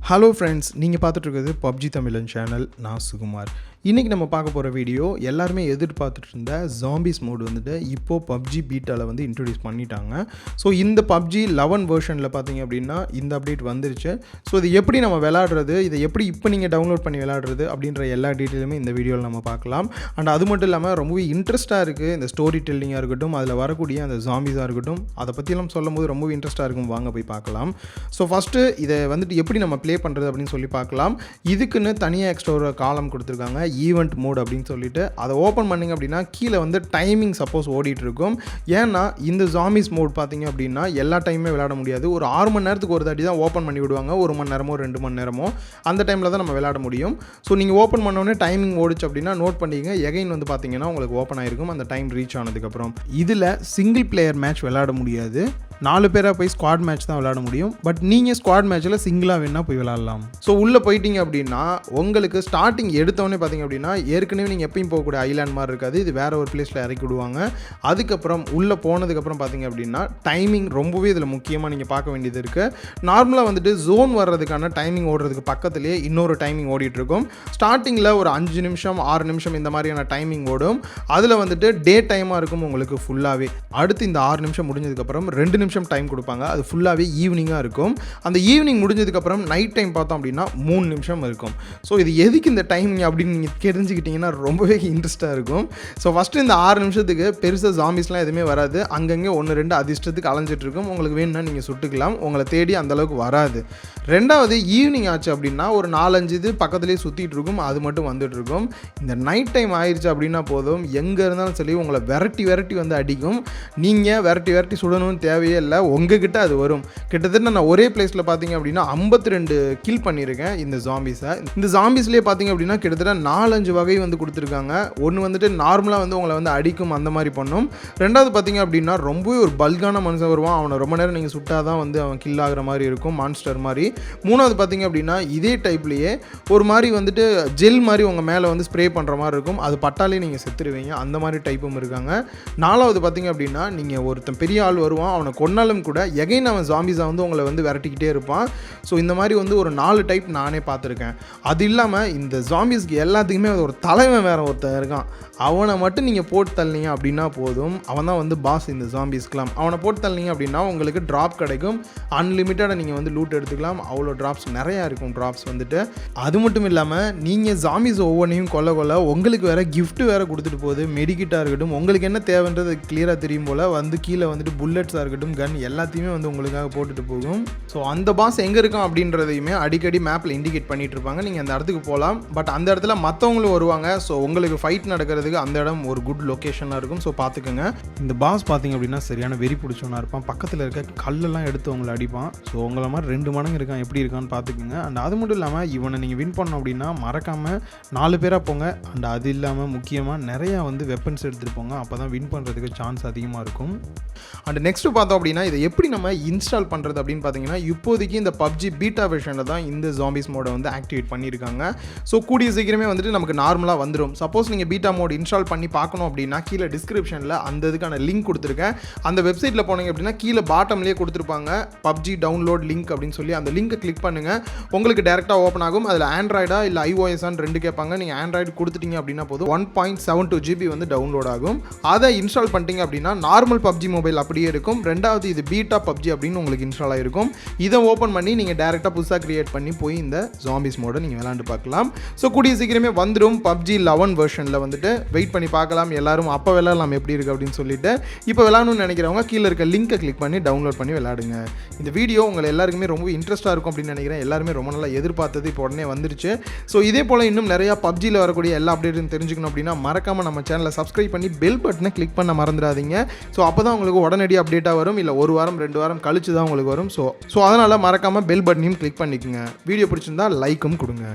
Hello friends, நீங்கள் பார்த்துட்ருக்கிறது PUBG தமிழன் channel. நான் சுகுமார். இன்றைக்கி நம்ம பார்க்க போகிற வீடியோ எல்லாருமே எதிர்பார்த்துட்டு இருந்த ஜாம்பிஸ் மோடு வந்துட்டு இப்போது பப்ஜி பீட்டாவில் வந்து இன்ட்ரடியூஸ் பண்ணிட்டாங்க. ஸோ இந்த பப்ஜி 11 வெர்ஷனில் பார்த்தீங்க அப்படின்னா இந்த அப்டேட் வந்துருச்சு. ஸோ இது எப்படி நம்ம விளாடுறது, இதை எப்படி இப்போ நீங்கள் டவுன்லோட் பண்ணி விளாடுறது அப்படின்ற எல்லா டீட்டெயிலுமே இந்த வீடியோவில் நம்ம பார்க்கலாம். அண்ட் அது மட்டும் இல்லாமல் ரொம்பவே இன்ட்ரெஸ்ட்டாக இருக்குது. இந்த ஸ்டோரி டெல்லிங்காக இருக்கட்டும், அதில் வரக்கூடிய அந்த ஜாம்பிஸாக இருக்கட்டும், அதை பற்றியெல்லாம் சொல்லும் போது ரொம்பவே இன்ட்ரெஸ்ட்டாக இருக்கும். வாங்க போய் பார்க்கலாம். ஸோ ஃபஸ்ட்டு இதை வந்துட்டு எப்படி நம்ம ப்ளே பண்ணுறது அப்படின்னு சொல்லி பார்க்கலாம். இதுக்குன்னு தனியாக எக்ஸ்ட்ரா ஒரு காலம் கொடுத்துருக்காங்க, ஈவெண்ட் மோட் அப்படின்னு சொல்லிட்டு. அதை ஓப்பன் பண்ணிங்க அப்படின்னா கீழே வந்து டைமிங் சப்போஸ் ஓடிட்டு இருக்கும். ஏன்னா இந்த ஜாம்பிஸ் மோட் பார்த்தீங்க அப்படின்னா எல்லா டைமே விளையாட முடியாது. ஒரு 6 மணி நேரத்துக்கு ஒரு தாட்டி தான் ஓப்பன் பண்ணி விடுவாங்க. 1 மணி நேரமோ 2 மணி நேரமோ அந்த டைமில் தான் நம்ம விளையாட முடியும். ஸோ நீங்கள் ஓப்பன் பண்ணோடனே டைமிங் ஓடிச்சு அப்படின்னா நோட் பண்ணிங்க. எகைன் வந்து பார்த்தீங்கன்னா உங்களுக்கு ஓப்பன் ஆகிருக்கும் அந்த டைம் ரீச் ஆனதுக்கப்புறம். இதில் சிங்கிள் பிளேயர் மேட்ச் விளையாட முடியாது. 4 பேராக போய் ஸ்குவாட் மேட்ச் தான் விளையாட முடியும். பட் நீங்கள் ஸ்குவாட் மேட்ச்சில் சிங்கிளாக வேணால் போய் விளையாடலாம். ஸோ உள்ளே போயிட்டீங்க அப்படின்னா உங்களுக்கு ஸ்டார்டிங் எடுத்தோடனே பார்த்தீங்க அப்படின்னா ஏற்கனவே நீங்கள் எப்பயும் போகக்கூடிய ஐலாண்ட் மாதிரி இருக்காது. இது வேறு ஒரு பிளேஸில் இறக்கி விடுவாங்க. அதுக்கப்புறம் உள்ளே போனதுக்கப்புறம் பார்த்தீங்க அப்படின்னா டைமிங் ரொம்பவே இதில் முக்கியமாக நீங்கள் பார்க்க வேண்டியது இருக்குது. நார்மலாக வந்துட்டு ஜோன் வர்றதுக்கான டைமிங் ஓடுறதுக்கு பக்கத்துலேயே இன்னொரு டைமிங் ஓடிட்டுருக்கும். ஸ்டார்டிங்கில் ஒரு 5 நிமிஷம் 6 நிமிஷம் இந்த மாதிரியான டைமிங் ஓடும். அதில் வந்துட்டு டே டைமாக இருக்கும் உங்களுக்கு ஃபுல்லாகவே. அடுத்து இந்த 6 நிமிஷம் முடிஞ்சதுக்கப்புறம் 2 நிமிஷம் டைம் கொடுப்பாங்க. அது ஃபுல்லாகவே ஈவினிங்காக இருக்கும். அந்த ஈவினிங் முடிஞ்சதுக்கப்புறம் நைட் டைம் பார்த்தோம் அப்படின்னா 3 நிமிஷம் இருக்கும். ஸோ இது எதுக்கு இந்த டைமிங் அப்படின்னு நீங்கள் தெரிஞ்சுக்கிட்டிங்கன்னா ரொம்பவே இன்ட்ரெஸ்ட்டாக இருக்கும். ஸோ ஃபஸ்ட்டு இந்த 6 நிமிஷத்துக்கு பெருசாக ஜாம்பிஸ்லாம் எதுவுமே வராது. அங்கங்கே 1-2 அதிர்ஷ்டத்துக்கு அலைஞ்சிட்ருக்கும். உங்களுக்கு வேணும்னா நீங்கள் சுட்டுக்கலாம். உங்களை தேடி அந்தளவுக்கு வராது. ரெண்டாவது ஈவினிங் ஆச்சு அப்படின்னா ஒரு 4-5 இது பக்கத்துலேயே சுற்றிட்டு இருக்கும். அது மட்டும் வந்துட்டுருக்கும். இந்த நைட் டைம் ஆயிடுச்சு அப்படின்னா போதும், எங்கே இருந்தாலும் சரி உங்களை விரட்டி வந்து அடிக்கும். நீங்கள் விரட்டி சுடணும்னு தேவையே இல்லை. உங்ககிட்ட அது வரும். கிட்டத்தட்ட நான் ஒரே பிளேஸில் பார்த்தீங்க அப்படின்னா 52 கில் பண்ணியிருக்கேன் இந்த ஜாம்பிஸை. இந்த ஜாம்பிஸ்லேயே பார்த்தீங்க அப்படின்னா கிட்டத்தட்ட 4-5 வகை வந்து கொடுத்துருக்காங்க. ஒன்று வந்துட்டு நார்மலாக வந்து உங்களை வந்து அடிக்கும், அந்த மாதிரி பண்ணும். ரெண்டாவது பார்த்தீங்க அப்படின்னா ரொம்பவே ஒரு பல்கான மனுஷன் வருவான். அவனை ரொம்ப நேரம் நீங்கள் சுட்டால் தான் வந்து அவன் கில் ஆகிற மாதிரி இருக்கும், மான்ஸ்டர் மாதிரி. மூணாவது பார்த்தீங்க அப்படின்னா இதே டைப்லேயே ஒரு மாதிரி வந்துட்டு ஜெல் மாதிரி உங்கள் மேலே வந்து ஸ்ப்ரே பண்ணுற மாதிரி இருக்கும். அது பட்டாலே நீங்கள் செத்துருவீங்க. அந்த மாதிரி டைப்பும் இருக்காங்க. நாலாவது பார்த்தீங்க அப்படின்னா நீங்கள் ஒருத்தன் பெரிய ஆள் வருவான், அவனை கொன்னாலும் கூட எகைன் அவன் ஜாம்பிஸை வந்து உங்களை வந்து விரட்டிக்கிட்டே இருப்பான். ஸோ இந்த மாதிரி வந்து ஒரு 4 டைப் நானே பார்த்துருக்கேன். அது இல்லாமல் இந்த ஜாம்பிஸ்க்கு எல்லாத்துக்குமே ஒரு தலைவன் வேறு ஒருத்தன் இருக்கான். அவனை மட்டும் நீங்கள் போட்டு தள்ளிங்க அப்படின்னா போதும். அவன் தான் வந்து பாஸ் இந்த ஜாம்பிஸ்க்கெலாம். அவனை போட்டு தள்ளிங்க அப்படின்னா உங்களுக்கு ட்ராப் கிடைக்கும். அன்லிமிட்டடாக நீங்கள் வந்து லூட் எடுத்துக்கலாம். அவ்வளோ ட்ராப்ஸ் நிறையா இருக்கும். ட்ராப்ஸ் வந்துட்டு அது மட்டும் இல்லாமல் நீங்கள் ஜாம்பிஸ் ஒவ்வொன்றையும் கொல்ல உங்களுக்கு வேறு கிஃப்ட் வேறு கொடுத்துட்டு போகுது. மெடிக்கிட்டாக இருக்கட்டும், உங்களுக்கு என்ன தேவைன்றது கிளியராக தெரியும் போல் வந்து கீழே வந்துட்டு புல்லட்ஸாக இருக்கட்டும், கன் எல்லாத்தையுமே வந்து உங்களுக்காக போட்டுட்டு போகும். ஸோ அந்த பாஸ் எங்கே இருக்கான் அப்படின்றதையுமே அடிக்கடி மேப்பில் இண்டிகேட் பண்ணிட்டு இருப்பாங்க. நீங்கள் அந்த இடத்துக்கு போகலாம். பட் அந்த இடத்துல மற்றவங்களும் வருவாங்க. ஸோ உங்களுக்கு ஃபைட் நடக்கிறதுக்கு அந்த இடம் ஒரு குட் லொக்கேஷனாக இருக்கும். ஸோ பார்த்துக்கோங்க. இந்த பாஸ் பார்த்தீங்க அப்படின்னா சரியான வெறி பிடிச்சவனாக இருப்பான். பக்கத்தில் இருக்க கல்லெல்லாம் எடுத்து உங்களை அடிப்பான். ஸோ உங்களை மாதிரி 2 மடங்கு இருக்கான், எப்படி இருக்கான்னு பார்த்துக்குங்க. அண்ட் அது மட்டும் இல்லாமல் இவனை நீங்கள் வின் பண்ணோம் அப்படின்னா மறக்காமல் 4 பேராக போங்க. அண்ட் அது இல்லாமல் முக்கியமாக நிறையா வந்து வெப்பன்ஸ் எடுத்துகிட்டு போங்க. அப்போ தான் வின் பண்ணுறதுக்கு சான்ஸ் அதிகமாக இருக்கும். அண்ட் நெக்ஸ்ட்டு பார்த்தோம் அப்படின்னா இதை எப்படி நம்ம இன்ஸ்டால் பண்ணுறது அப்படின்னு பார்த்தீங்கன்னா இப்போதைக்கு இந்த பப்ஜி பீட்டா வெர்ஷனில் தான் இந்த ஜாம்பிஸ் மோடை வந்து ஆக்டிவேட் பண்ணியிருக்காங்க. ஸோ கூடிய சீக்கிரமே வந்துட்டு நமக்கு நார்மலாக வந்துடும். சப்போஸ் நீங்கள் பீட்டா மோட் இன்ஸ்டால் பண்ணி பார்க்கணும் அப்படின்னா கீழே டிஸ்கிரிப்ஷனில் அந்த இதுக்கான லிங்க் கொடுத்துருக்கேன். அந்த வெப்சைட்டில் போனீங்க அப்படின்னா கீழே பாட்டம்லேயே கொடுத்துருப்பாங்க பப்ஜி டவுன்லோட் லிங்க் அப்படின்னு சொல்லி. அந்த லிங்கை கிளிக் பண்ணுங்கள். உங்களுக்கு டேரெக்டாக ஓப்பன் ஆகும். அதில் ஆண்ட்ராய்டா இல்லை iOS-ஆன்னு 2 கேட்பாங்க. நீங்கள் ஆண்ட்ராய்டு கொடுத்துட்டீங்க அப்படின்னா போதும் 1.72 GB வந்து டவுன்லோட் ஆகும். அதை இன்ஸ்டால் பண்ணிட்டீங்க அப்படின்னா நார்மல் பப்ஜி மொபைல் அப்படியே இருக்கும். ரெண்டாவது இது பீட்டா பப்ஜி அப்படின்னு உங்களுக்கு இன்ஸ்டால் ஆகிருக்கும். இதை ஓப்பன் பண்ணி நீங்கள் டேரெக்டாக புதுசாக கிரியேட் பண்ணி போய் இந்த ஜாம்பிஸ் மோடை நீங்கள் விளையாண்டு பார்க்கலாம். ஸோ கூடிய சீக்கிரமே வந்துடும் பப்ஜி 11 வெர்ஷனில் வந்துட்டு. வெயிட் பண்ணி பார்க்கலாம். எல்லாரும் அப்போ விளையாடலாம் எப்படி இருக்குது அப்படின்னு சொல்லிட்டு. இப்போ விளையாடணும்னு நினைக்கிறவங்க கீழே இருக்க லிங்கை கிளிக் பண்ணி டவுன்லோட் பண்ணி விளையாடுங்க. இந்த வீடியோ உங்களை எல்லாருக்குமே ரொம்ப இன்ட்ரெஸ்ட்டாக இருக்கும் அப்படின்னு நினைக்கிறேன். எல்லாருமே ரொம்ப நல்லா எதிர்பார்த்தது இப்போ உடனே வந்துருச்சு. ஸோ இதே போல் இன்னும் நிறையா பப்ஜியில் வரக்கூடிய எல்லா அப்டேட்டும் தெரிஞ்சுக்கணும் அப்படின்னா மறக்காமல் நம்ம சேனலை சப்ஸ்கிரைப் பண்ணி பெல் பட்டனை கிளிக் பண்ண மறந்துடாதீங்க. ஸோ அப்போ தான் உங்களுக்கு உடனடி அப்டேட்டாக வரும். இல்லை 1 வாரம் 2 வாரம் கழிச்சு தான் உங்களுக்கு வரும். ஸோ அதனால் மறக்காமல் பெல் பட்டனையும் கிளிக் பண்ணிக்கோங்க. வீடியோ பிடிச்சிருந்தா லைக்கும் கொடுங்க.